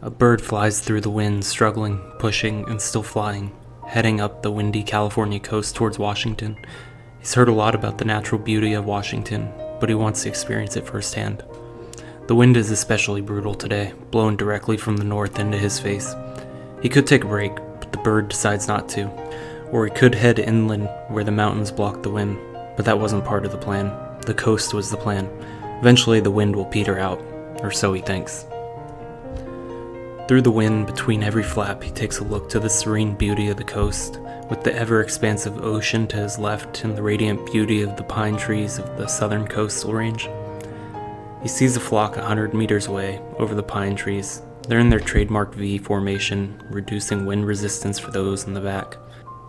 A bird flies through the wind, struggling, pushing, and still flying, heading up the windy California coast towards Washington. He's heard a lot about the natural beauty of Washington, but he wants to experience it firsthand. The wind is especially brutal today, blowing directly from the north into his face. He could take a break, but the bird decides not to. Or he could head inland where the mountains block the wind, but that wasn't part of the plan. The coast was the plan. Eventually the wind will peter out, or so he thinks. Through the wind, between every flap, he takes a look to the serene beauty of the coast, with the ever-expansive ocean to his left and the radiant beauty of the pine trees of the southern coastal range. He sees a flock 100 meters away, over the pine trees. They're in their trademark V formation, reducing wind resistance for those in the back.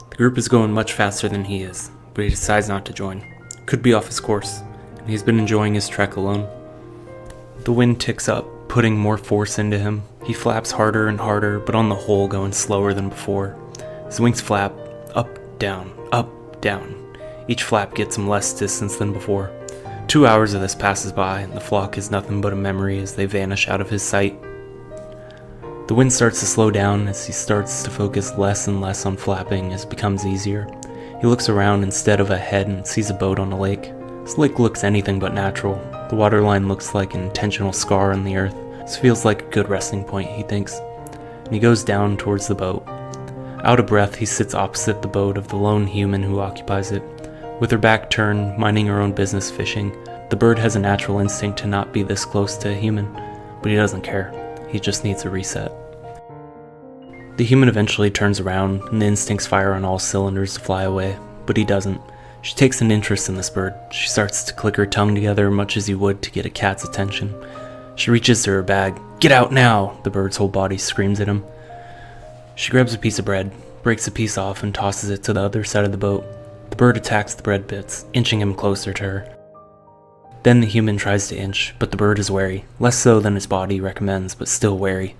The group is going much faster than he is, but he decides not to join. Could be off his course, and he's been enjoying his trek alone. The wind ticks up, putting more force into him. He flaps harder and harder, but on the whole going slower than before. His wings flap, up, down, up, down. Each flap gets him less distance than before. 2 hours of this passes by, and the flock is nothing but a memory as they vanish out of his sight. The wind starts to slow down as he starts to focus less and less on flapping as it becomes easier. He looks around instead of ahead and sees a boat on a lake. This lake looks anything but natural. The waterline looks like an intentional scar on the earth. This feels like a good resting point, he thinks, and he goes down towards the boat. Out of breath, he sits opposite the boat of the lone human who occupies it. With her back turned, minding her own business fishing, the bird has a natural instinct to not be this close to a human, but he doesn't care. He just needs a reset. The human eventually turns around, and the instincts fire on all cylinders to fly away, but he doesn't. She takes an interest in this bird. She starts to click her tongue together much as you would to get a cat's attention. She reaches to her bag. "Get out now!" The bird's whole body screams at him. She grabs a piece of bread, breaks a piece off, and tosses it to the other side of the boat. The bird attacks the bread bits, inching him closer to her. Then the human tries to inch, but the bird is wary, less so than his body recommends, but still wary.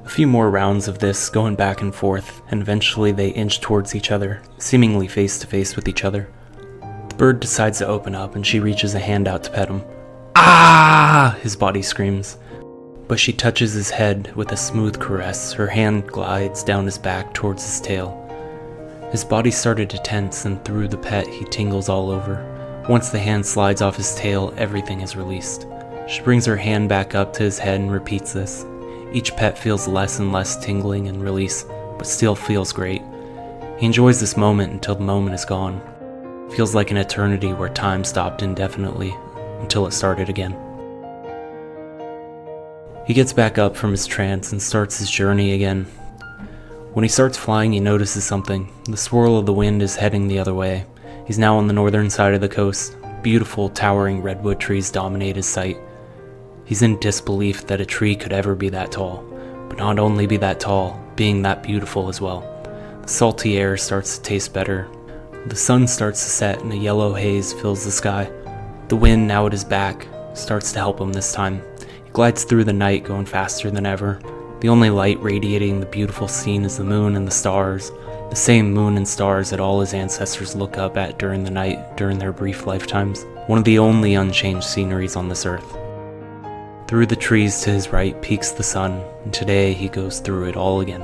A few more rounds of this, going back and forth, and eventually they inch towards each other, seemingly face to face with each other. The bird decides to open up, and she reaches a hand out to pet him. "Ah!" his body screams. But she touches his head with a smooth caress. Her hand glides down his back towards his tail. His body started to tense, and through the pet he tingles all over. Once the hand slides off his tail, everything is released. She brings her hand back up to his head and repeats this. Each pet feels less and less tingling and release, but still feels great. He enjoys this moment until the moment is gone. It feels like an eternity where time stopped indefinitely, until it started again. He gets back up from his trance and starts his journey again. When he starts flying, he notices something. The swirl of the wind is heading the other way. He's now on the northern side of the coast. Beautiful, towering redwood trees dominate his sight. He's in disbelief that a tree could ever be that tall, but not only be that tall, being that beautiful as well. The salty air starts to taste better. The sun starts to set and a yellow haze fills the sky. The wind, now at his back, starts to help him this time. He glides through the night, going faster than ever. The only light radiating the beautiful scene is the moon and the stars, the same moon and stars that all his ancestors look up at during the night during their brief lifetimes. One of the only unchanged sceneries on this earth. Through the trees to his right peeks the sun, and today he goes through it all again.